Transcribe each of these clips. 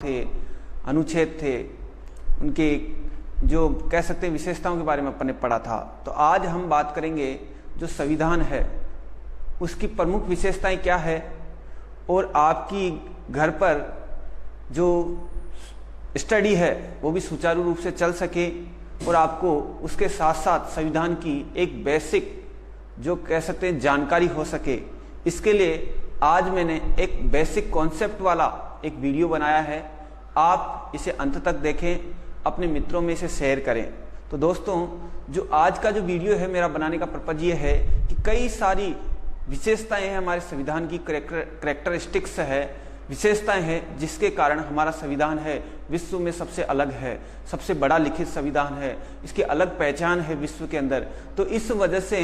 थे, अनुच्छेद थे, उनके जो कह सकते हैं विशेषताओं के बारे में अपन ने पढ़ा था। तो आज हम बात करेंगे जो संविधान है उसकी प्रमुख विशेषताएं क्या है और आपकी घर पर जो स्टडी है वो भी सुचारू रूप से चल सके और आपको उसके साथ साथ संविधान की एक बेसिक जो कह सकते हैं जानकारी हो सके। इसके लिए आज मैंने एक बेसिक कॉन्सेप्ट वाला एक वीडियो बनाया है, आप इसे अंत तक देखें, अपने मित्रों में इसे शेयर करें। तो दोस्तों, जो आज का जो वीडियो है मेरा बनाने का पर्पज ये है कि कई सारी विशेषताएं हैं हमारे संविधान की, करेक्टरिस्टिक्स है, विशेषताएं हैं जिसके कारण हमारा संविधान है विश्व में सबसे अलग है, सबसे बड़ा लिखित संविधान है, इसकी अलग पहचान है विश्व के अंदर। तो इस वजह से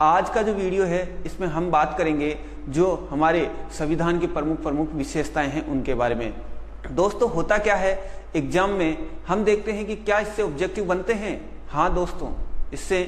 आज का जो वीडियो है इसमें हम बात करेंगे जो हमारे संविधान की प्रमुख विशेषताएं हैं उनके बारे में। दोस्तों, होता क्या है एग्जाम में हम देखते हैं कि क्या इससे ऑब्जेक्टिव बनते हैं। हाँ दोस्तों, इससे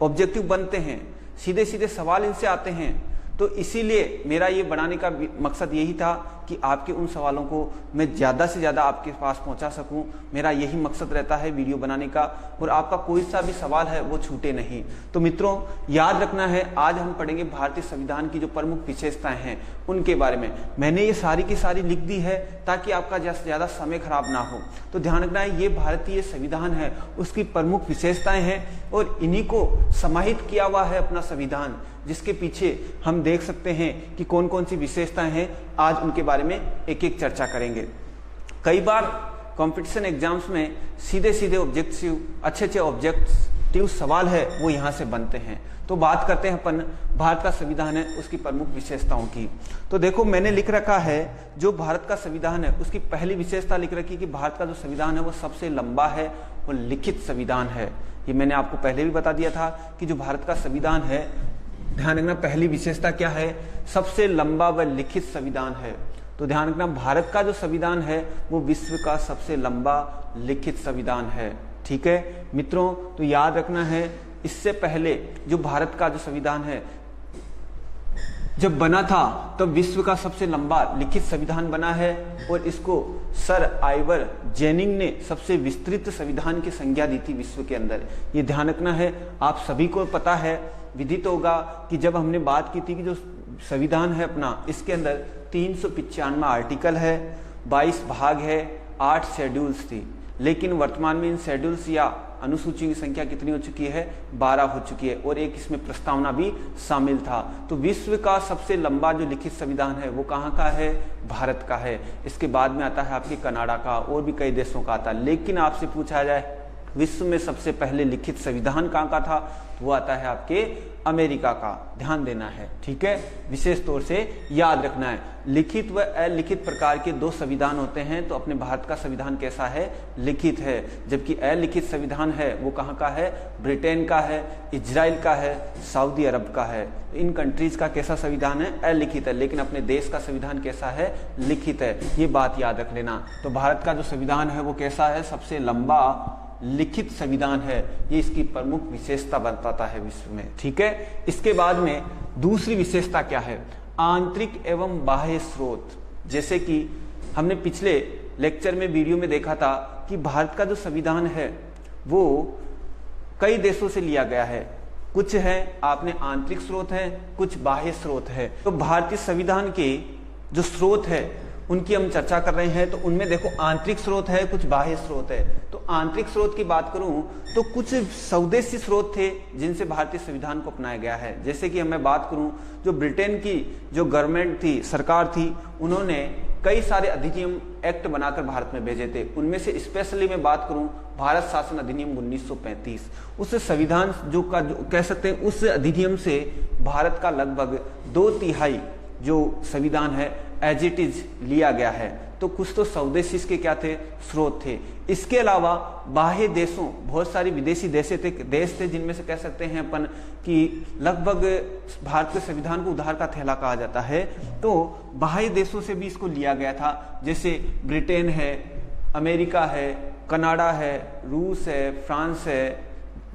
ऑब्जेक्टिव बनते हैं, सीधे सीधे सवाल इनसे आते हैं। तो इसीलिए मेरा ये बनाने का मकसद यही था कि आपके उन सवालों को मैं ज़्यादा से ज़्यादा आपके पास पहुंचा सकूं। मेरा यही मकसद रहता है वीडियो बनाने का, और आपका कोई सा भी सवाल है वो छूटे नहीं। तो मित्रों, याद रखना है, आज हम पढ़ेंगे भारतीय संविधान की जो प्रमुख विशेषताएं हैं उनके बारे में। मैंने ये सारी की सारी लिख दी है ताकि आपका ज़्यादा समय खराब ना हो। तो ध्यान रखना है, ये भारतीय संविधान है, उसकी प्रमुख विशेषताएं हैं और इन्हीं को समाहित किया हुआ है अपना संविधान, जिसके पीछे हम देख सकते हैं कि कौन कौन सी विशेषताएं हैं। आज उनके बारे में एक एक चर्चा करेंगे। कई बार कंपटीशन एग्जाम्स में सीधे सीधे ऑब्जेक्टिव अच्छे ऑब्जेक्टिव सवाल है वो यहाँ से बनते हैं। तो बात करते हैं अपन भारत का संविधान है उसकी प्रमुख विशेषताओं की। तो देखो, मैंने लिख रखा है जो भारत का संविधान है उसकी पहली विशेषता लिख रखी कि भारत का जो संविधान है वो सबसे लंबा है और लिखित संविधान है। ये मैंने आपको पहले भी बता दिया था कि जो भारत का संविधान है, ध्यान रखना पहली विशेषता क्या है, सबसे लंबा व लिखित संविधान है। तो ध्यान रखना, भारत का जो संविधान है वो विश्व का सबसे लंबा लिखित संविधान है। ठीक है मित्रों, तो याद रखना है, इससे पहले जो भारत का जो संविधान है जब बना था तब तो विश्व का सबसे लंबा लिखित संविधान बना है, और इसको सर आइवर जेनिंग ने सबसे विस्तृत संविधान की संज्ञा दी थी विश्व के अंदर। ये ध्यान रखना है, आप सभी को पता है, विदित होगा कि जब हमने बात की थी कि जो संविधान है अपना, इसके अंदर 395 आर्टिकल है, 22 भाग है, 8 शेड्यूल्स थी। लेकिन वर्तमान में इन शेड्यूल्स या अनुसूचियों की संख्या कितनी हो चुकी है, 12 हो चुकी है, और एक इसमें प्रस्तावना भी शामिल था। तो विश्व का सबसे लंबा जो लिखित संविधान है वो कहाँ का है, भारत का है। इसके बाद में आता है आपके कनाडा का, और भी कई देशों का आता है। लेकिन आपसे पूछा जाए विश्व में सबसे पहले लिखित संविधान कहाँ का था, तो वो आता है आपके अमेरिका का। ध्यान देना है, ठीक है, विशेष तौर से याद रखना है। लिखित व अलिखित प्रकार के दो संविधान होते हैं। तो अपने भारत का संविधान कैसा है, लिखित है, जबकि अलिखित संविधान है वो कहाँ का है, ब्रिटेन का है, इजराइल का है, सऊदी अरब का है। इन कंट्रीज का कैसा संविधान है, अलिखित है, लेकिन अपने देश का संविधान कैसा है, लिखित है। ये बात याद रख लेना। तो भारत का जो संविधान है वो कैसा है, सबसे लंबा लिखित संविधान है। ये इसकी प्रमुख विशेषता बताता है विश्व में। ठीक है, इसके बाद में दूसरी विशेषता क्या है, आंतरिक एवं बाह्य स्रोत। जैसे कि हमने पिछले लेक्चर में वीडियो में देखा था कि भारत का जो संविधान है वो कई देशों से लिया गया है। कुछ है आपने आंतरिक स्रोत है, कुछ बाह्य स्रोत है। तो भारतीय संविधान के जो स्रोत है उनकी हम चर्चा कर रहे हैं। तो उनमें देखो, आंतरिक स्रोत है, कुछ बाह्य स्रोत है। तो आंतरिक स्रोत की बात करूं तो कुछ स्वदेशी स्रोत थे जिनसे भारतीय संविधान को अपनाया गया है। जैसे कि मैं बात करूं, जो ब्रिटेन की जो गवर्नमेंट थी, सरकार थी, उन्होंने कई सारे अधिनियम एक्ट बनाकर भारत में भेजे थे। उनमें से स्पेशली मैं बात करूं भारत शासन अधिनियम 1935, उस संविधान जो कह सकते हैं उस अधिनियम से भारत का लगभग 2/3 जो संविधान है एज इट इज लिया गया है। तो कुछ तो स्वदेशी के क्या थे, स्रोत थे। इसके अलावा बाह्य देशों, बहुत सारी विदेशी देश थे जिनमें से कह सकते हैं अपन कि लगभग भारत के संविधान को उधार का थैला कहा जाता है। तो बाह्य देशों से भी इसको लिया गया था, जैसे ब्रिटेन है, अमेरिका है, कनाडा है, रूस है, फ्रांस है,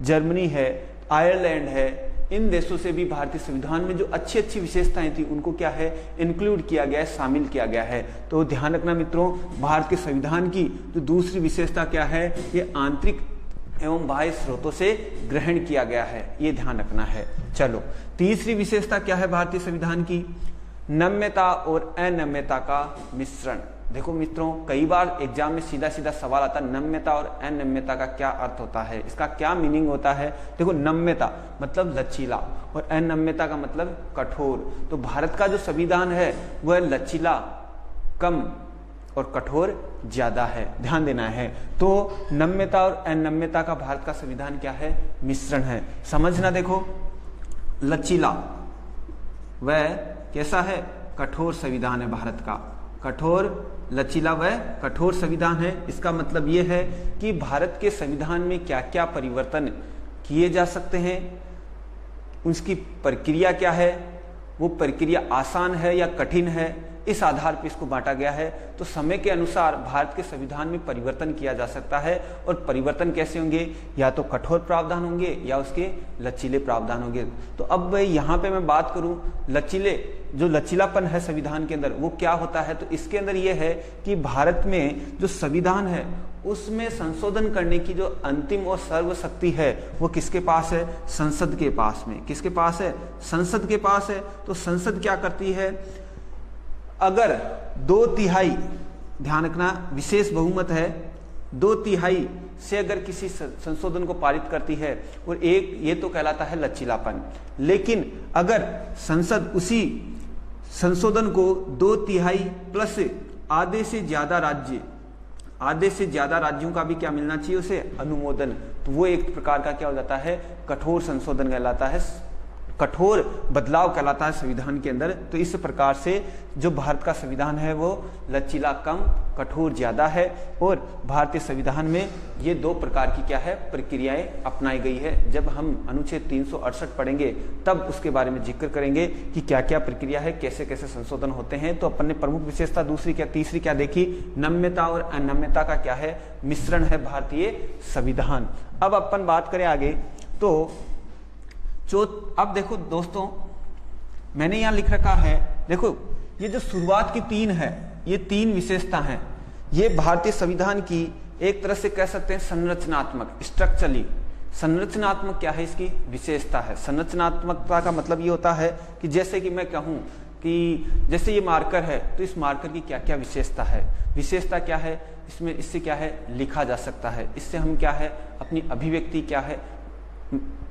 जर्मनी है, आयरलैंड है, इन देशों से भी भारतीय संविधान में जो अच्छी अच्छी विशेषताएं थी उनको क्या है, इंक्लूड किया गया है, शामिल किया गया है। तो ध्यान रखना मित्रों, भारत के संविधान की जो दूसरी विशेषता क्या है, ये आंतरिक एवं बाह्य स्रोतों से ग्रहण किया गया है, ये ध्यान रखना है। चलो, तीसरी विशेषता क्या है भारतीय संविधान की, नम्यता और अनम्यता का मिश्रण। देखो मित्रों, कई बार एग्जाम में सीधा सीधा सवाल आता है, नम्यता और अनम्यता का क्या अर्थ होता है, इसका क्या मीनिंग होता है। देखो, नम्यता मतलब लचीला और अनम्यता का मतलब कठोर। तो भारत का जो संविधान है वह लचीला कम और कठोर ज्यादा है, ध्यान देना है। तो नम्यता और अनम्यता का भारत का संविधान क्या है, मिश्रण है। समझना, देखो लचीला वह कैसा है, कठोर संविधान है भारत का, कठोर लचीला व कठोर संविधान है। इसका मतलब यह है कि भारत के संविधान में क्या क्या परिवर्तन किए जा सकते हैं, उसकी प्रक्रिया क्या है, वो प्रक्रिया आसान है या कठिन है, इस आधार पर इसको बांटा गया है। तो समय के अनुसार भारत के संविधान में परिवर्तन किया जा सकता है, और परिवर्तन कैसे होंगे, या तो कठोर प्रावधान होंगे या उसके लचीले प्रावधान होंगे। तो अब यहाँ पे मैं बात करूं, लचीले जो लचीलापन है संविधान के अंदर वो क्या होता है, तो इसके अंदर ये है कि भारत में जो संविधान है उसमें संशोधन करने की जो अंतिम और सर्वशक्ति है वो किसके पास है, संसद के पास में। किसके पास है, संसद के पास है। तो संसद क्या करती है, अगर 2/3, ध्यान रखना विशेष बहुमत है, 2/3 से अगर किसी संशोधन को पारित करती है, और एक ये तो कहलाता है लचीलापन। लेकिन अगर संसद उसी संशोधन को 2/3 प्लस आधे से ज्यादा राज्यों का भी क्या मिलना चाहिए, उसे अनुमोदन, तो वो एक प्रकार का क्या हो जाता है, कठोर संशोधन कहलाता है, कठोर बदलाव कहलाता है संविधान के अंदर। तो इस प्रकार से जो भारत का संविधान है वो लचीला कम, कठोर ज्यादा है। और भारतीय संविधान में ये दो प्रकार की क्या है, प्रक्रियाएं अपनाई गई है। जब हम अनुच्छेद 368 पढ़ेंगे तब उसके बारे में जिक्र करेंगे कि क्या क्या प्रक्रिया है, कैसे कैसे संशोधन होते हैं। तो अपन ने प्रमुख विशेषता तीसरी क्या देखी, नम्यता और अनम्यता का क्या है, मिश्रण है भारतीय संविधान। अब अपन बात करें आगे, तो अब देखो दोस्तों, मैंने यहां लिख रखा है, देखो ये जो शुरुआत की 3 है, ये 3 विशेषता हैं, ये भारतीय संविधान की एक तरह से कह सकते हैं संरचनात्मक, स्ट्रक्चरली संरचनात्मक क्या है, इसकी विशेषता है। संरचनात्मकता का मतलब ये होता है कि जैसे कि मैं कहूं कि जैसे ये मार्कर है, तो इस मार्कर की क्या क्या विशेषता है, विशेषता क्या है, इसमें इससे क्या है, लिखा जा सकता है, इससे हम क्या है, अपनी अभिव्यक्ति क्या है,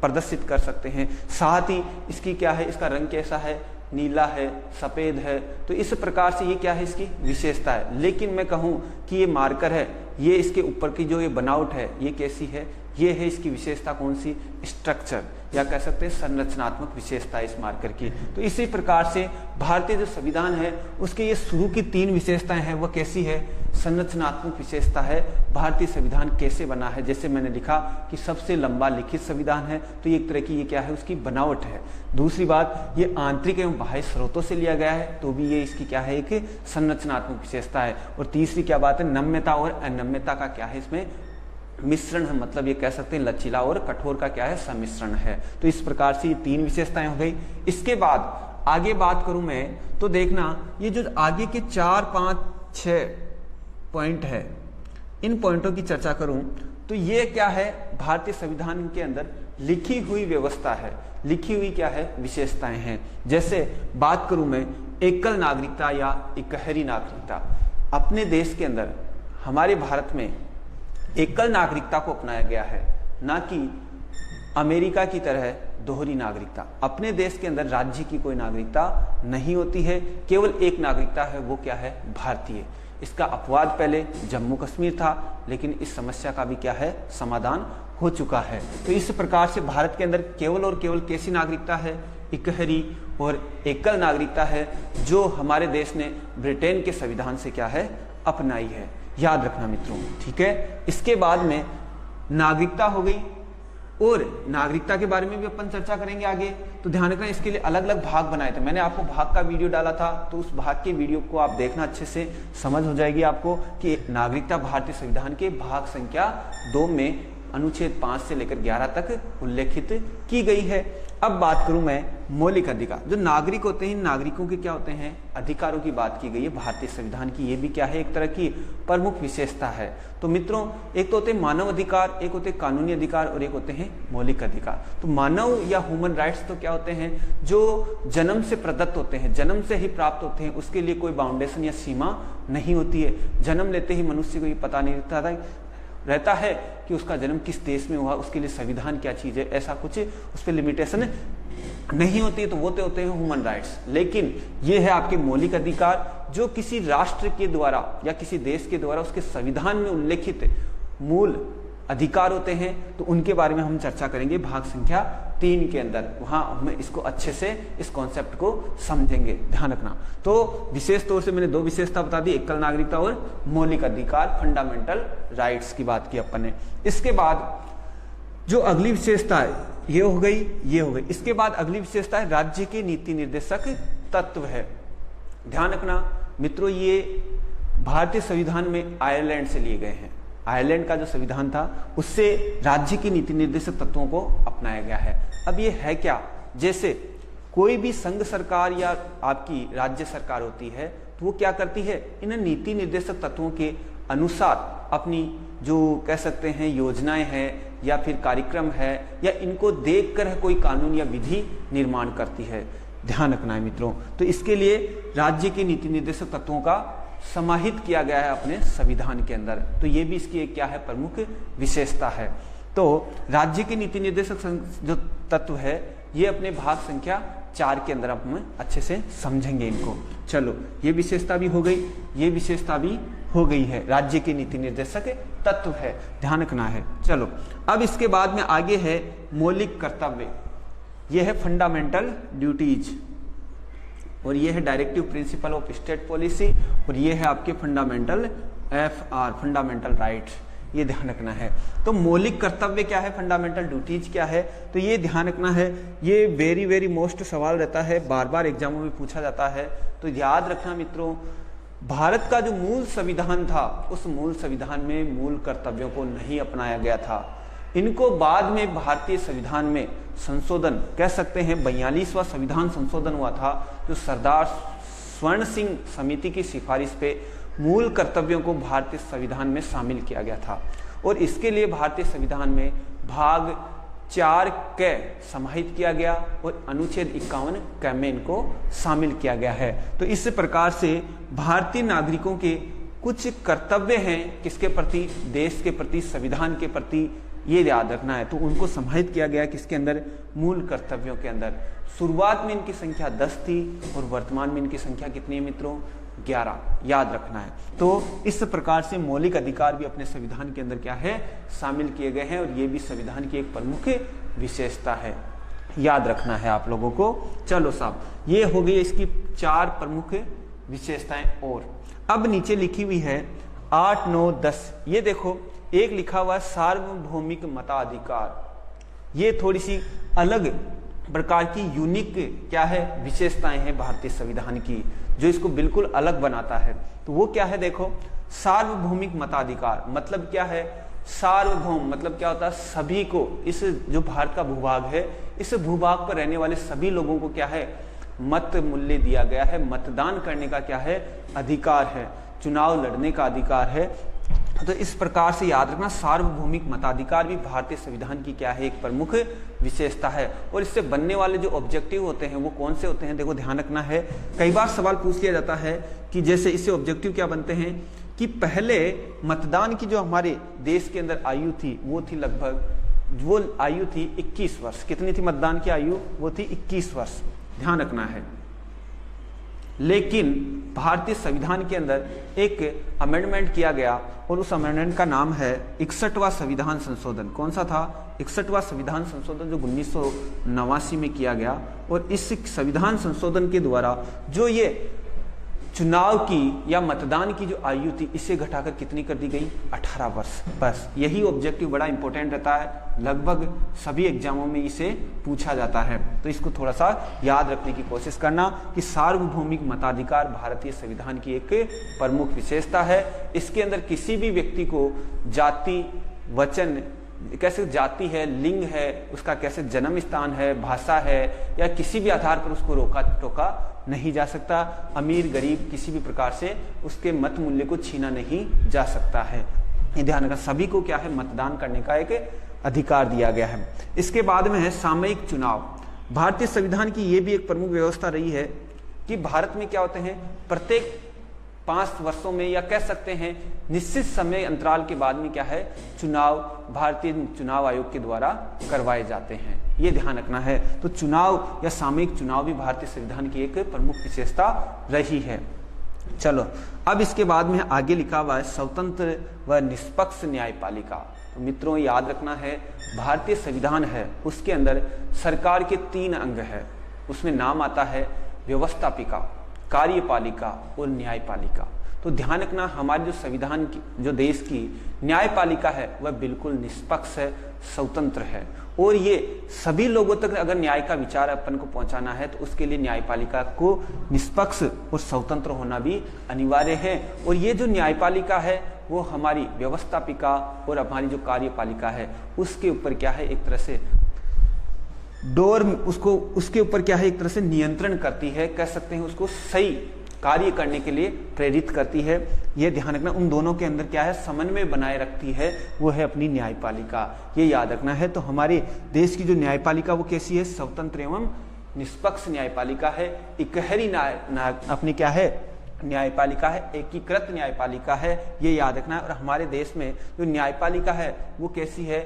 प्रदर्शित कर सकते हैं। साथ ही इसकी क्या है, इसका रंग कैसा है, नीला है, सफेद है, तो इस प्रकार से ये क्या है, इसकी विशेषता है। लेकिन मैं कहूं कि ये मार्कर है, ये इसके ऊपर की जो ये बनावट है ये कैसी है, ये है इसकी विशेषता कौन सी, स्ट्रक्चर, या कह सकते हैं संरचनात्मक विशेषता इस मार्कर की। तो इसी प्रकार से भारतीय जो संविधान है उसके ये शुरू की 3 विशेषताएं हैं, वह कैसी है, संरचनात्मक विशेषता है। भारतीय संविधान कैसे बना है, जैसे मैंने लिखा कि सबसे लंबा लिखित संविधान है, तो एक तरह की ये क्या है, उसकी बनावट है। दूसरी बात, ये आंतरिक एवं बाह्य स्रोतों से लिया गया है, तो भी ये इसकी क्या है, एक संरचनात्मक विशेषता है। और तीसरी क्या बात है, नम्यता और अनम्यता का क्या है, इसमें मिश्रण है, मतलब ये कह सकते हैं लचीला और कठोर का क्या है, सम्मिश्रण है। तो इस प्रकार से ये 3 विशेषताएं हो गई। इसके बाद आगे बात करूं मैं, तो देखना ये जो आगे के 4, 5, 6 पॉइंट है, इन पॉइंटों की चर्चा करूं तो ये क्या है, भारतीय संविधान के अंदर लिखी हुई व्यवस्था है, लिखी हुई क्या है, विशेषताएं हैं। जैसे बात करूं मैं एकल नागरिकता या इकहरी नागरिकता, अपने देश के अंदर हमारे भारत में एकल नागरिकता को अपनाया गया है, ना कि अमेरिका की तरह दोहरी नागरिकता। अपने देश के अंदर राज्य की कोई नागरिकता नहीं होती है, केवल एक नागरिकता है, वो क्या है, भारतीय। इसका अपवाद पहले जम्मू कश्मीर था, लेकिन इस समस्या का भी क्या है, समाधान हो चुका है। तो इस प्रकार से भारत के अंदर केवल और केवल कैसी नागरिकता है, इकहरी और एकल नागरिकता है, जो हमारे देश ने ब्रिटेन के संविधान से क्या है, अपनाई है। याद रखना मित्रों, ठीक है। इसके बाद में नागरिकता हो गई, और नागरिकता के बारे में भी अपन चर्चा करेंगे आगे। तो ध्यान रखना, इसके लिए अलग अलग भाग बनाए थे, मैंने आपको भाग का वीडियो डाला था, तो उस भाग के वीडियो को आप देखना, अच्छे से समझ हो जाएगी आपको कि नागरिकता भारतीय संविधान के भाग संख्या 2 में अनुच्छेद 5 से लेकर 11 तक उल्लेखित की गई है। अब बात करूं मैं मौलिक अधिकार। जो नागरिक होते हैं, नागरिकों के क्या होते हैं, अधिकारों की बात की गई है भारतीय संविधान की। ये भी क्या है, एक तरह की प्रमुख विशेषता है। तो मित्रों, एक तो होते हैं मानव अधिकार, एक होते हैं कानूनी अधिकार और एक होते हैं मौलिक अधिकार। तो मानव या ह्यूमन राइट्स तो क्या होते हैं, जो जन्म से प्रदत्त होते हैं, जन्म से ही प्राप्त होते हैं, उसके लिए कोई बाउंडेशन या सीमा नहीं होती है। जन्म लेते ही मनुष्य को ये पता नहीं रहता है कि उसका जन्म किस देश में हुआ, उसके लिए संविधान क्या चीज है, ऐसा कुछ उस पर लिमिटेशन नहीं होती है। तो वो तो होते हैं ह्यूमन राइट्स। लेकिन ये है आपके मौलिक अधिकार, जो किसी राष्ट्र के द्वारा या किसी देश के द्वारा उसके संविधान में उल्लेखित मूल अधिकार होते हैं। तो उनके बारे में हम चर्चा करेंगे भाग संख्या 3 के अंदर। वहां हम इसको अच्छे से इस कॉन्सेप्ट को समझेंगे, ध्यान रखना। तो विशेष तौर से मैंने 2 विशेषता बता दी, एकल नागरिकता और मौलिक अधिकार, फंडामेंटल राइट्स की बात की अपन ने। इसके बाद जो अगली विशेषता है, ये हो गई, ये हो गई। इसके बाद अगली विशेषता है राज्य के नीति निर्देशक तत्व है। ध्यान रखना मित्रों, ये भारतीय संविधान में आयरलैंड से लिए गए हैं। आयरलैंड का जो संविधान था उससे राज्य की नीति निर्देशक तत्वों को अपनाया गया है। अब ये है क्या, जैसे कोई भी संघ सरकार या आपकी राज्य सरकार होती है तो वो क्या करती है, इन नीति निर्देशक तत्वों के अनुसार अपनी जो कह सकते हैं योजनाएं हैं या फिर कार्यक्रम है या इनको देखकर कोई कानून या विधि निर्माण करती है। ध्यान रखना है मित्रों। तो इसके लिए राज्य के नीति निर्देशक तत्वों का समाहित किया गया है अपने संविधान के अंदर। तो ये भी इसकी एक क्या है, प्रमुख विशेषता है। तो राज्य के नीति निर्देशक जो तत्व है ये अपने भाग संख्या 4 के अंदर हम अच्छे से समझेंगे इनको। चलो, ये विशेषता भी हो गई, ये विशेषता भी हो गई है, राज्य के नीति निर्देशक तत्व है, ध्यान रखना है। चलो, अब इसके बाद में आगे है मौलिक कर्तव्य। ये है फंडामेंटल ड्यूटीज और ये है directive principle of state policy और ये है आपके फंडामेंटल FR, फंडामेंटल राइट्स। ये ध्यान रखना है। तो मौलिक कर्तव्य क्या है, फंडामेंटल ड्यूटीज क्या है, तो ये ध्यान रखना है। ये वेरी मोस्ट सवाल रहता है, बार बार एग्जामों में पूछा जाता है। तो याद रखना मित्रों, भारत का जो मूल संविधान था उस मूल संविधान में मूल कर्तव्यों को नहीं अपनाया गया था। इनको बाद में भारतीय संविधान में संशोधन कह सकते हैं, 42वां संविधान संशोधन हुआ था, जो सरदार स्वर्ण सिंह समिति की सिफारिश पे मूल कर्तव्यों को भारतीय संविधान में शामिल किया गया था। और इसके लिए भारतीय संविधान में भाग 4 क समाहित किया गया और अनुच्छेद 51 क में इनको शामिल किया गया है। तो इस प्रकार से भारतीय नागरिकों के कुछ कर्तव्य हैं किसके प्रति, देश के प्रति, संविधान के प्रति, ये याद रखना है। तो उनको समाहित किया गया किसके अंदर, मूल कर्तव्यों के अंदर। शुरुआत में इनकी संख्या 10 थी और वर्तमान में इनकी संख्या कितनी है मित्रों, 11, याद रखना है। तो इस प्रकार से मौलिक अधिकार भी अपने संविधान के अंदर क्या है, शामिल किए गए हैं और ये भी संविधान की एक प्रमुख विशेषता है, याद रखना है आप लोगों को। चलो साहब, ये हो गई इसकी 4 प्रमुख विशेषताएं। और अब नीचे लिखी हुई है 8, 9, 10। ये देखो, एक लिखा हुआ सार्वभौमिक मताधिकार। ये थोड़ी सी अलग प्रकार की यूनिक क्या है, विशेषताएं हैं भारतीय संविधान की, जो इसको बिल्कुल अलग बनाता है। तो वो क्या है, देखो, सार्वभौमिक मताधिकार मतलब क्या है, सार्वभौम मतलब क्या होता है, सभी को, इस जो भारत का भूभाग है, इस भूभाग पर रहने वाले सभी लोगों को क्या है, मत मूल्य दिया गया है, मतदान करने का क्या है, अधिकार है, चुनाव लड़ने का अधिकार है। तो इस प्रकार से याद रखना, सार्वभौमिक मताधिकार भी भारतीय संविधान की क्या है, एक प्रमुख विशेषता है। और इससे बनने वाले जो ऑब्जेक्टिव होते हैं वो कौन से होते हैं, देखो ध्यान रखना है। कई बार सवाल पूछ लिया जाता है कि जैसे इससे ऑब्जेक्टिव क्या बनते हैं कि पहले मतदान की जो हमारे देश के अंदर आयु थी वो थी लगभग, वो आयु थी 21 वर्ष। कितनी थी मतदान की आयु, वो थी 21 वर्ष, ध्यान रखना है। लेकिन भारतीय संविधान के अंदर एक अमेंडमेंट किया गया और उस अमेंडमेंट का नाम है 61वां संविधान संशोधन। कौन सा था, 61वां संविधान संशोधन, जो 1989 में किया गया। और इस संविधान संशोधन के द्वारा जो ये चुनाव की या मतदान की जो आयु थी इसे घटाकर कितनी कर दी गई, 18 वर्ष। बस यही ऑब्जेक्टिव बड़ा इंपॉर्टेंट रहता है, लगभग सभी एग्जामों में इसे पूछा जाता है। तो इसको थोड़ा सा याद रखने की कोशिश करना कि सार्वभौमिक मताधिकार भारतीय संविधान की एक प्रमुख विशेषता है। इसके अंदर किसी भी व्यक्ति को जाति, वचन कैसे जाति है, लिंग है, उसका कैसे जन्म स्थान है, भाषा है, या किसी भी आधार पर उसको रोका टोका नहीं जा सकता। अमीर गरीब किसी भी प्रकार से उसके मत मूल्य को छीना नहीं जा सकता है। ये ध्यान रखना, सभी को क्या है, मतदान करने का एक अधिकार दिया गया है। इसके बाद में है सामयिक चुनाव। भारतीय संविधान की ये भी एक प्रमुख व्यवस्था रही है कि भारत में क्या होते हैं, प्रत्येक 5 वर्षों में, या कह सकते हैं निश्चित समय अंतराल के बाद में क्या है, चुनाव भारतीय चुनाव आयोग के द्वारा करवाए जाते हैं। ये ध्यान रखना है। तो चुनाव या सामयिक चुनाव भी भारतीय संविधान की एक प्रमुख विशेषता रही है। चलो, अब इसके बाद में आगे लिखा हुआ है स्वतंत्र व निष्पक्ष न्यायपालिका। तो मित्रों याद रखना है, भारतीय संविधान है उसके अंदर सरकार के 3 अंग है। उसमें नाम आता है व्यवस्थापिका, कार्यपालिका और न्यायपालिका। तो ध्यान रखना, हमारे जो संविधान की, जो देश की न्यायपालिका है वह बिल्कुल निष्पक्ष है, स्वतंत्र है, और ये सभी लोगों तक अगर न्याय का विचार अपन को पहुंचाना है तो उसके लिए न्यायपालिका को निष्पक्ष और स्वतंत्र होना भी अनिवार्य है। और ये जो न्यायपालिका है वो हमारी व्यवस्थापिका और हमारी जो कार्यपालिका है उसके ऊपर क्या है, एक तरह से उसके ऊपर क्या है, एक तरह से नियंत्रण करती है, कह सकते हैं उसको सही कार्य करने के लिए प्रेरित करती है। यह ध्यान रखना, उन दोनों के अंदर क्या है, समन्वय बनाए रखती है, वो है अपनी न्यायपालिका। ये याद रखना है। तो हमारे देश की जो न्यायपालिका वो कैसी है, स्वतंत्र एवं निष्पक्ष न्यायपालिका है। इकहरी अपनी क्या है, न्यायपालिका है, एकीकृत न्यायपालिका है, ये याद रखना है। और हमारे देश में जो न्यायपालिका है वो कैसी है,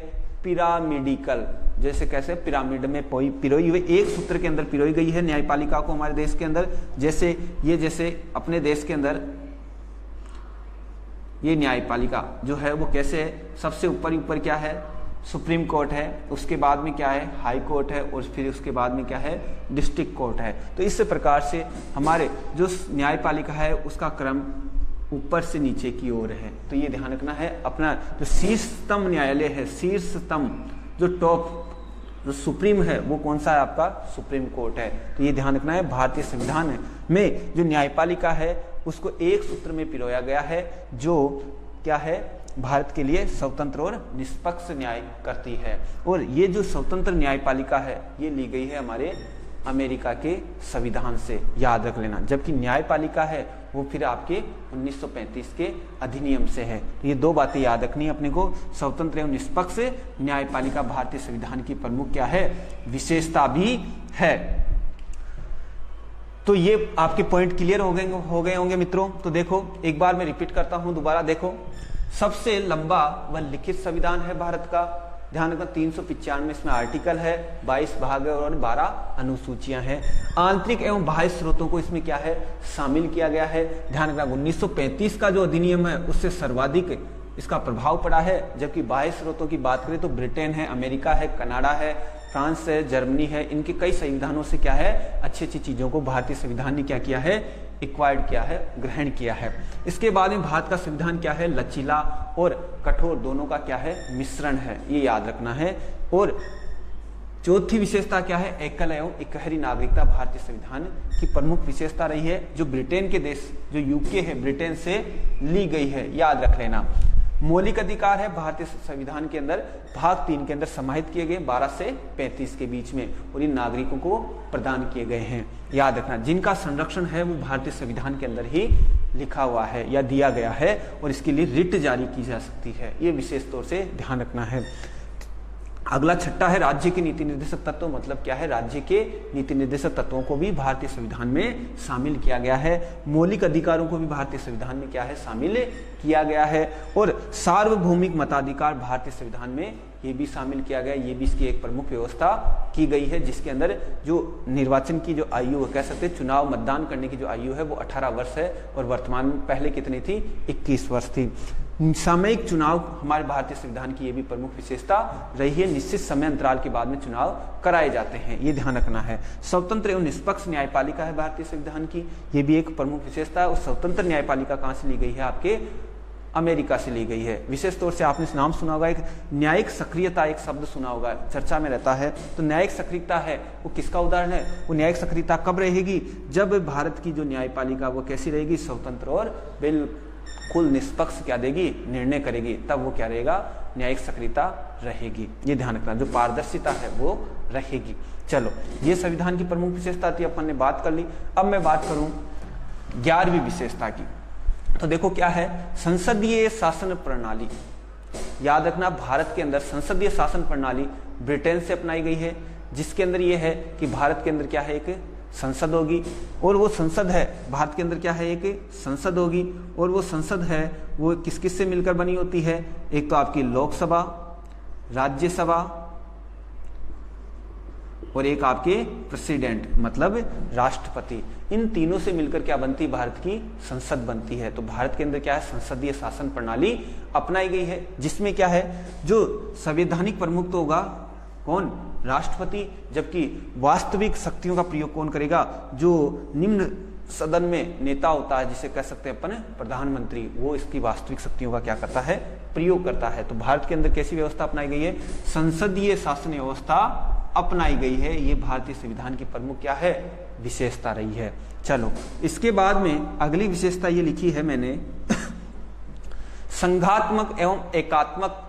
पिरामिडिकल, जैसे कैसे पिरामिड में पिरोई हुई, एक सूत्र के अंदर पिरोई गई है न्यायपालिका को हमारे देश के अंदर। जैसे अपने देश के अंदर ये न्यायपालिका जो है वो कैसे है, सबसे ऊपर क्या है, सुप्रीम कोर्ट है, उसके बाद में क्या है, हाई कोर्ट है, और फिर उसके बाद में क्या है, डिस्ट्रिक्ट कोर्ट है। तो इस प्रकार से हमारे जो न्यायपालिका है उसका क्रम ऊपर से नीचे की ओर है। तो ये ध्यान रखना है। अपना जो शीर्षतम न्यायालय है, शीर्षतम जो टॉप जो सुप्रीम है वो कौन सा है, आपका सुप्रीम कोर्ट है। तो ये ध्यान रखना है। भारतीय संविधान में जो न्यायपालिका है उसको एक सूत्र में पिरोया गया है, जो क्या है, भारत के लिए स्वतंत्र और निष्पक्ष न्याय करती है। और ये जो स्वतंत्र न्यायपालिका है ये ली गई है हमारे अमेरिका के संविधान से, याद रख लेना। जबकि न्यायपालिका है वो फिर आपके 1935 के अधिनियम से है। तो ये 2 बातें याद रखनी है अपने को। स्वतंत्र एवं निष्पक्ष न्यायपालिका भारतीय संविधान की प्रमुख क्या है, विशेषता भी है। तो ये आपके पॉइंट क्लियर हो गए होंगे मित्रों। तो देखो एक बार मैं रिपीट करता हूं दोबारा। देखो, सबसे लंबा व लिखित संविधान है भारत का। ध्यान रखना, 395 इसमें आर्टिकल है, 22 भाग और 12 अनुसूचियां हैं। आंतरिक एवं बाह्य स्रोतों को इसमें क्या है, शामिल किया गया है। ध्यान रखना, 1935 का जो अधिनियम है उससे सर्वाधिक इसका प्रभाव पड़ा है। जबकि बाह्य स्रोतों की बात करें तो ब्रिटेन है, अमेरिका है, कनाडा है, फ्रांस है, जर्मनी है, इनके कई संविधानों से क्या है, अच्छी अच्छी चीजों को भारतीय संविधान ने क्या किया है, एक्वायर्ड किया है, ग्रहण किया है। इसके बाद में भारत का संविधान क्या है, लचीला और कठोर दोनों का क्या है, मिश्रण है, ये याद रखना है। और चौथी विशेषता क्या है, एकल एवं इकहरी नागरिकता भारतीय संविधान की प्रमुख विशेषता रही है, जो ब्रिटेन के देश, जो यूके है, ब्रिटेन से ली गई है, याद रख लेना। मौलिक अधिकार है भारतीय संविधान के अंदर, भाग 3 के अंदर समाहित किए गए 12 से 35 के बीच में, और इन नागरिकों को प्रदान किए गए हैं, याद रखना। जिनका संरक्षण है वो भारतीय संविधान के अंदर ही लिखा हुआ है या दिया गया है, और इसके लिए रिट जारी की जा सकती है, ये विशेष तौर से ध्यान रखना है। अगला छठा है राज्य के नीति निर्देशक तत्व। मतलब क्या है, राज्य के नीति निर्देशक तत्वों को भी भारतीय संविधान में शामिल किया गया है। मौलिक अधिकारों को भी भारतीय संविधान में क्या है, शामिल किया गया है। और सार्वभौमिक मताधिकार भारतीय संविधान में ये भी शामिल किया गया, ये भी इसकी एक प्रमुख व्यवस्था की गई है, जिसके अंदर जो निर्वाचन की जो आयु कह सकते हैं, चुनाव मतदान करने की जो आयु है वो 18 वर्ष है, और वर्तमान में पहले कितनी थी, 21 वर्ष थी। सामयिक चुनाव हमारे भारतीय संविधान की ये भी प्रमुख विशेषता रही है, निश्चित समय अंतराल के बाद में चुनाव कराए जाते हैं, ये ध्यान रखना है। स्वतंत्र एवं निष्पक्ष न्यायपालिका है भारतीय संविधान की, ये भी एक प्रमुख विशेषता है। और स्वतंत्र न्यायपालिका कहाँ से ली गई है, आपके अमेरिका से ली गई है। विशेष तौर से आपने नाम सुना होगा, एक न्यायिक सक्रियता एक शब्द सुना होगा, चर्चा में रहता है। तो न्यायिक सक्रियता है वो किसका उदाहरण है, वो न्यायिक सक्रियता कब रहेगी, जब भारत की जो न्यायपालिका वो कैसी रहेगी, स्वतंत्र और बिल्कुल निष्पक्ष क्या देगी, निर्णय करेगी, तब वो क्या रहेगा, न्यायिक सक्रियता रहेगी। ये ध्यान रखना, जो पारदर्शिता है वो रहेगी। चलो, ये संविधान की प्रमुख विशेषता थी, अपन ने बात कर ली। अब मैं बात करूं 11वीं विशेषता की। तो देखो क्या है, संसदीय शासन प्रणाली। याद रखना, भारत के अंदर संसदीय शासन प्रणाली ब्रिटेन से अपनाई गई है, जिसके अंदर ये है कि भारत के अंदर क्या है, एक संसद होगी, और वो संसद है, भारत के अंदर क्या है, एक संसद होगी, और वो संसद है वो किस किस से मिलकर बनी होती है, एक तो आपकी लोकसभा, राज्यसभा, और एक आपके प्रेसिडेंट मतलब राष्ट्रपति। इन तीनों से मिलकर क्या बनती है, भारत की संसद बनती है। तो भारत के अंदर क्या है, संसदीय शासन प्रणाली अपनाई गई है, जिसमें क्या है, जो संवैधानिक प्रमुख तो होगा कौन, राष्ट्रपति, जबकि वास्तविक शक्तियों का प्रयोग कौन करेगा, जो निम्न सदन में नेता होता है, जिसे कह सकते हैं अपन प्रधानमंत्री, वो इसकी वास्तविक शक्तियों का क्या करता है, प्रयोग करता है। तो भारत के अंदर कैसी व्यवस्था अपनाई गई है, संसदीय शासन व्यवस्था अपनाई गई है। ये भारतीय संविधान की प्रमुख क्या है, विशेषता रही है। चलो, इसके बाद में अगली विशेषता ये लिखी है मैंने संघात्मक एवं एकात्मक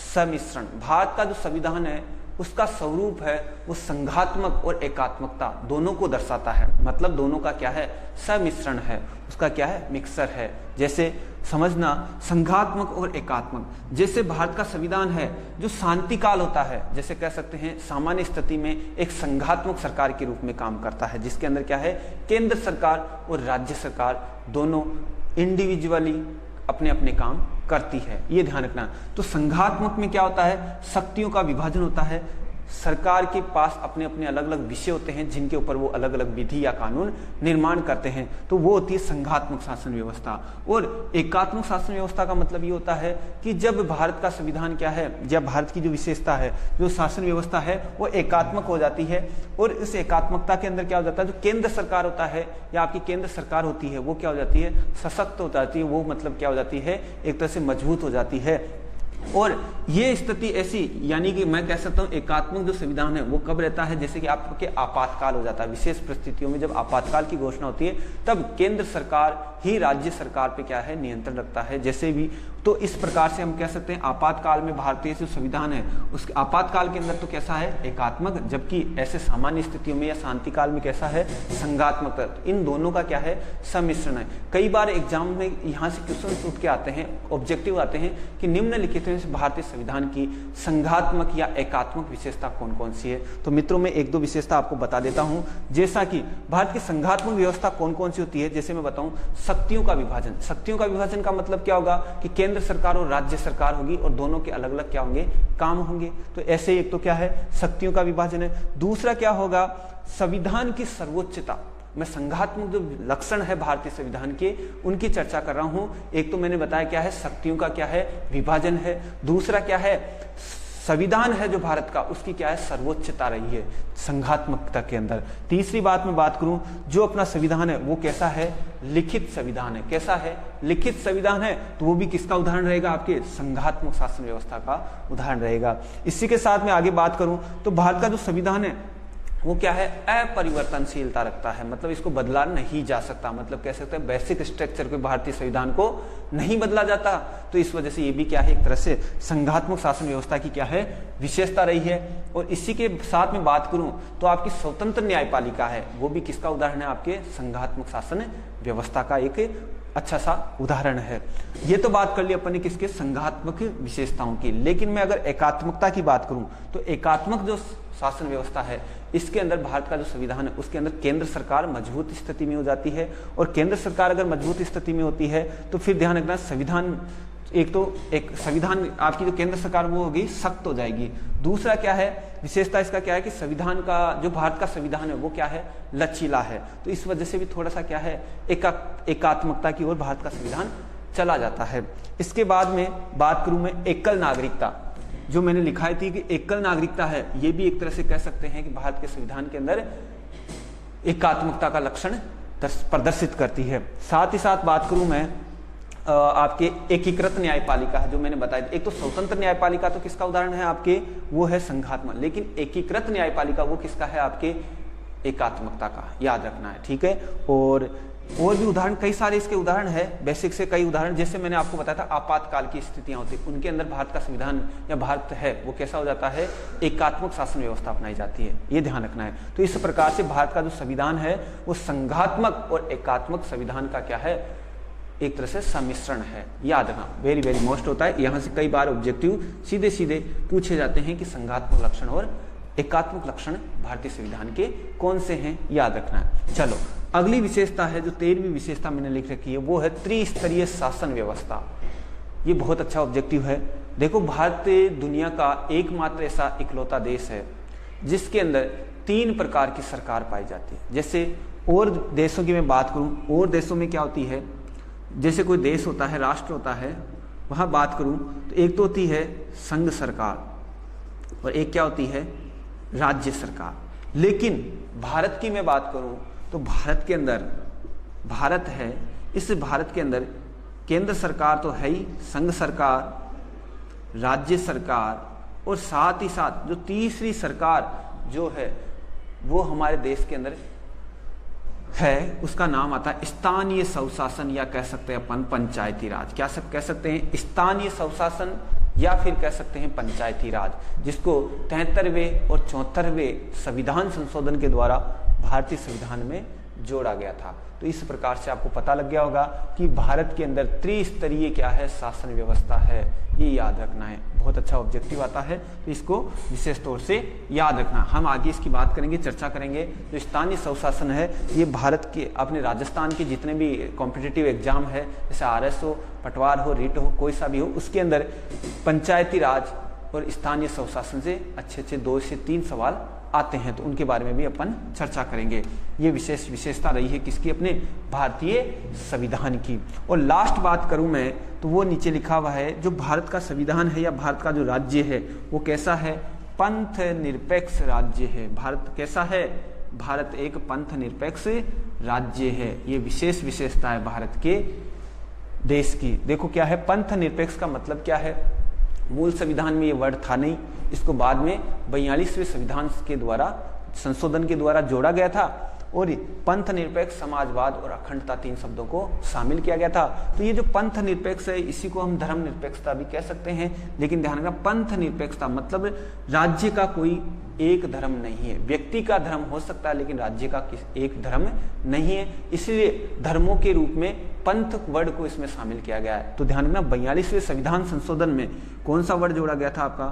सम्मिश्रण। भारत का जो संविधान है उसका स्वरूप है वो संघात्मक और एकात्मकता दोनों को दर्शाता है। मतलब दोनों का क्या है, सम्मिश्रण है, उसका क्या है, मिक्सर है। जैसे समझना, संघात्मक और एकात्मक, जैसे भारत का संविधान है जो शांति काल होता है, जैसे कह सकते हैं सामान्य स्थिति में एक संघात्मक सरकार के रूप में काम करता है, जिसके अंदर क्या है, केंद्र सरकार और राज्य सरकार दोनों इंडिविजुअली अपने अपने काम करती है। ये ध्यान रखना। तो संघात्मक में क्या होता है, शक्तियों का विभाजन होता है, सरकार के पास अपने अपने अलग अलग विषय होते हैं जिनके ऊपर वो अलग अलग विधि या कानून निर्माण करते हैं, तो वो होती है संघात्मक शासन व्यवस्था। और एकात्मक शासन व्यवस्था का मतलब ये होता है कि जब भारत का संविधान क्या है, जब भारत की जो विशेषता है, जो शासन व्यवस्था है वो एकात्मक हो जाती है, और इस एकात्मकता के अंदर क्या हो जाता है, जो केंद्र सरकार होता है या आपकी केंद्र सरकार होती है वो क्या हो जाती है, सशक्त हो जाती है, वो मतलब क्या हो जाती है, एक तरह से मजबूत हो जाती है। और ये स्थिति ऐसी, यानी कि मैं कह सकता हूं एकात्मक जो संविधान है वो कब रहता है, जैसे कि आपके आपातकाल हो जाता है, विशेष परिस्थितियों में जब आपातकाल की घोषणा होती है तब केंद्र सरकार ही राज्य सरकार पे क्या है, नियंत्रण रखता है। जैसे भी, तो इस प्रकार से हम कह सकते हैं आपातकाल में भारतीय जो संविधान है उसके आपातकाल के अंदर तो कैसा है, एकात्मक, जबकि ऐसे सामान्य स्थितियों में या शांति काल में कैसा है, संघात्मक। तो इन दोनों का क्या है, सम्मिश्रण है। कई बार एग्जाम में यहाँ से क्वेश्चन उठ के आते हैं, ऑब्जेक्टिव आते हैं कि निम्नलिखित में भारतीय संविधान की संघात्मक या एकात्मक विशेषता कौन कौन सी है। तो मित्रों, मैं एक दो विशेषता आपको बता देता हूं। जैसा कि भारत की संघात्मक व्यवस्था कौन कौन सी होती है, जैसे मैं बताऊं, शक्तियों का विभाजन। शक्तियों का विभाजन का मतलब क्या होगा कि केंद्र सरकार और राज्य सरकार होगी और दोनों के अलग अलग क्या होंगे, काम होंगे। तो ऐसे एक तो क्या है, शक्तियों का विभाजन है। दूसरा क्या होगा, संविधान की सर्वोच्चता। मैं संघात्मक जो लक्षण है भारतीय संविधान के उनकी चर्चा कर रहा हूं। एक तो मैंने बताया क्या है, शक्तियों का क्या है, विभाजन है। दूसरा क्या है, संविधान है जो भारत का, उसकी क्या है, सर्वोच्चता रही है संघात्मकता के अंदर। तीसरी बात मैं बात करूं, जो अपना संविधान है वो कैसा है, लिखित संविधान है। कैसा है, लिखित संविधान है, तो वो भी किसका उदाहरण रहेगा, आपके संघात्मक शासन व्यवस्था का उदाहरण रहेगा। इसी के साथ में आगे बात करूं तो भारत का जो संविधान है वो क्या है, अपरिवर्तनशीलता रखता है, मतलब इसको बदला नहीं जा सकता। मतलब कह सकते हैं बेसिक स्ट्रक्चर के भारतीय संविधान को नहीं बदला जाता। तो इस वजह से ये भी क्या है, एक तरह से संघात्मक शासन व्यवस्था की क्या है, विशेषता रही है। और इसी के साथ में बात करूं तो आपकी स्वतंत्र न्यायपालिका है, वो भी किसका उदाहरण है, आपके संघात्मक शासन व्यवस्था का एक अच्छा सा उदाहरण है। ये तो बात कर ली अपन ने किसके, संघात्मक विशेषताओं की। लेकिन मैं अगर एकात्मकता की बात करूं तो एकात्मक जो शासन व्यवस्था है इसके अंदर भारत का जो संविधान है उसके अंदर केंद्र सरकार मजबूत स्थिति में हो जाती है। और केंद्र सरकार अगर मजबूत स्थिति में होती है तो फिर ध्यान रखना, संविधान एक संविधान आपकी जो केंद्र सरकार वो होगी, सख्त हो जाएगी। दूसरा क्या है, विशेषता इसका क्या है कि संविधान का जो भारत का संविधान है वो क्या है, लचीला है। तो इस वजह से भी थोड़ा सा क्या है, एकात्मकता की ओर भारत का संविधान चला जाता है। इसके बाद में बात करूं मैं एकल नागरिकता, जो मैंने लिखाई थी कि एकल नागरिकता है, ये भी एक तरह से कह सकते हैं कि भारत के संविधान के अंदर एकात्मकता का लक्षण प्रदर्शित करती है। साथ ही साथ बात करूं मैं आपके एकीकृत न्यायपालिका, जो मैंने बताया। एक तो स्वतंत्र न्यायपालिका तो किसका उदाहरण है आपके, वो है संघात्मक, लेकिन एकीकृत न्यायपालिका वो किसका है, आपके एकात्मकता का, याद रखना है, ठीक है। और और भी उदाहरण कई सारे इसके उदाहरण है, बेसिक से कई उदाहरण, जैसे मैंने आपको बताया था आपातकाल की स्थितियां होती, उनके अंदर भारत का संविधान या भारत है वो कैसा हो जाता है, एकात्मक शासन व्यवस्था अपनाई जाती है, ये ध्यान रखना है। तो इस प्रकार से भारत का जो संविधान है वो संघात्मक और एकात्मक संविधान का क्या है, एक तरह से सम्मिश्रण है, याद रखना, वेरी वेरी मोस्ट होता है। यहाँ से कई बार ऑब्जेक्टिव सीधे सीधे पूछे जाते हैं कि संघात्मक लक्षण और एकात्मक लक्षण भारतीय संविधान के कौन से हैं, याद रखना है। चलो अगली विशेषता है, जो 13वीं विशेषता मैंने लिख रखी है, वो है त्रिस्तरीय शासन व्यवस्था। ये बहुत अच्छा ऑब्जेक्टिव है। देखो भारत दुनिया का एकमात्र ऐसा इकलौता देश है जिसके अंदर 3 प्रकार की सरकार पाई जाती है। जैसे और देशों की मैं बात करूं, और देशों में क्या होती है, जैसे कोई देश होता है, राष्ट्र होता है, वहां बात करूं तो एक तो होती है संघ सरकार और एक क्या होती है, राज्य सरकार। लेकिन भारत की मैं बात करूं तो भारत के अंदर, भारत है, इस भारत के अंदर केंद्र सरकार तो है ही, संघ सरकार, राज्य सरकार और साथ ही साथ जो तीसरी सरकार जो है वो हमारे देश के अंदर है, उसका नाम आता है स्थानीय स्वशासन, या कह सकते हैं अपन पंचायती राज। क्या सब कह सकते हैं, स्थानीय स्वशासन या फिर कह सकते हैं पंचायती राज, जिसको 73वें और 74वें संविधान संशोधन के द्वारा भारतीय संविधान में जोड़ा गया था। तो इस प्रकार से आपको पता लग गया होगा कि भारत के अंदर त्रिस्तरीय क्या है, शासन व्यवस्था है, ये याद रखना है। बहुत अच्छा ऑब्जेक्टिव आता है, तो इसको विशेष तौर से याद रखना। हम आगे इसकी बात करेंगे, चर्चा करेंगे। जो स्थानीय स्वशासन है, ये भारत के अपने राजस्थान के जितने भी कॉम्पिटिटिव एग्जाम है, जैसे RS हो, पटवार हो, रीट हो, कोई सा भी हो, उसके अंदर पंचायती राज और स्थानीय स्वशासन से अच्छे 2 से 3 सवाल आते हैं, तो उनके बारे में भी अपन चर्चा करेंगे। ये विशेषता रही है किसकी, अपने भारतीय संविधान की। और लास्ट बात करूं मैं तो वो नीचे लिखा हुआ है, जो भारत का संविधान है या भारत का जो राज्य है वो कैसा है, पंथ निरपेक्ष राज्य है। भारत कैसा है, भारत एक पंथ निरपेक्ष राज्य है। ये विशेषता है भारत के देश की। देखो क्या है, पंथ निरपेक्ष का मतलब क्या है, मूल संविधान में ये वर्ड था नहीं, इसको बाद में 42वें संविधान के द्वारा, संशोधन के द्वारा जोड़ा गया था और पंथ निरपेक्ष, समाजवाद और अखंडता 3 शब्दों को शामिल किया गया था। तो ये जो पंथ निरपेक्ष है, इसी को हम धर्म निरपेक्षता भी कह सकते हैं। लेकिन ध्यान रखना, पंथ निरपेक्षता मतलब राज्य का कोई एक धर्म नहीं है, व्यक्ति का धर्म हो सकता है लेकिन राज्य का एक धर्म नहीं है, इसलिए धर्मों के रूप में पंथ वर्ड को इसमें शामिल किया गया है। तो ध्यान रखना, 42वें संविधान संशोधन में कौन सा वर्ड जोड़ा गया था, आपका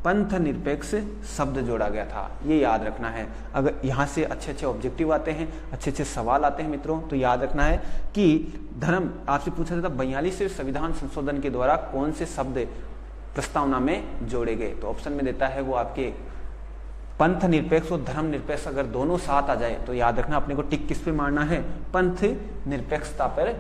पंथ निरपेक्ष शब्द जोड़ा गया था, ये याद रखना है। अगर यहाँ से अच्छे ऑब्जेक्टिव आते हैं, अच्छे सवाल आते हैं मित्रों, तो याद रखना है कि धर्म आपसे पूछा जाता 42वें संविधान संशोधन के द्वारा कौन से शब्द प्रस्तावना में जोड़े गए, तो ऑप्शन में देता है वो आपके पंथ निरपेक्ष और धर्म निरपेक्ष। अगर दोनों साथ आ जाए तो याद रखना अपने को टिक किस पे मारना है, पंथ निरपेक्षता पर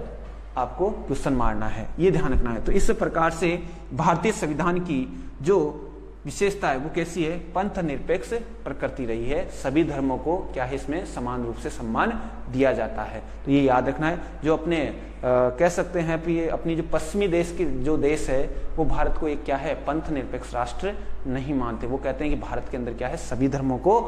आपको क्वेश्चन मारना है, ये ध्यान रखना है। तो इस प्रकार से भारतीय संविधान की जो विशेषता है वो कैसी है, पंथ निरपेक्ष प्रकृति रही है, सभी धर्मों को क्या है इसमें समान रूप से सम्मान दिया जाता है। तो ये याद रखना है। जो अपने कह सकते हैं कि अपनी जो पश्चिमी देश की जो देश है वो भारत को एक क्या है, पंथ निरपेक्ष राष्ट्र नहीं मानते। वो कहते हैं कि भारत के अंदर क्या है, सभी धर्मों को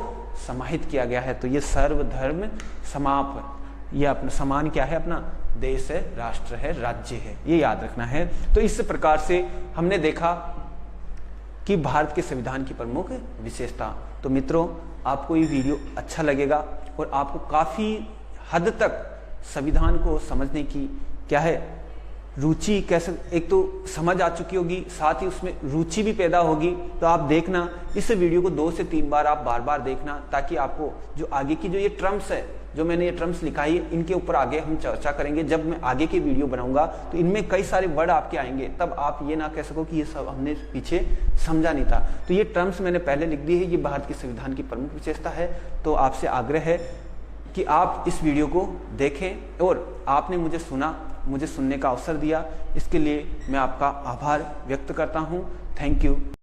समाहित किया गया है। तो ये सर्वधर्म समाप, ये अपना समान क्या है, अपना देश है, राष्ट्र है, राज्य है, ये याद रखना है। तो इस प्रकार से हमने देखा कि भारत के संविधान की प्रमुख विशेषता। तो मित्रों, आपको ये वीडियो अच्छा लगेगा और आपको काफी हद तक संविधान को समझने की क्या है रुचि, कैसे एक तो समझ आ चुकी होगी, साथ ही उसमें रुचि भी पैदा होगी। तो आप देखना इस वीडियो को 2 से 3 बार आप बार देखना, ताकि आपको जो आगे की जो ये टर्म्स है, जो मैंने ये टर्म्स लिखाई है, इनके ऊपर आगे हम चर्चा करेंगे। जब मैं आगे की वीडियो बनाऊंगा तो इनमें कई सारे वर्ड आपके आएंगे, तब आप ये ना कह सको कि ये सब हमने पीछे समझा नहीं था। तो ये टर्म्स मैंने पहले लिख दी है, ये भारत के संविधान की प्रमुख विशेषता है। तो आपसे आग्रह है कि आप इस वीडियो को देखें और आपने मुझे सुना, मुझे सुनने का अवसर दिया, इसके लिए मैं आपका आभार व्यक्त करता हूँ। Thank you.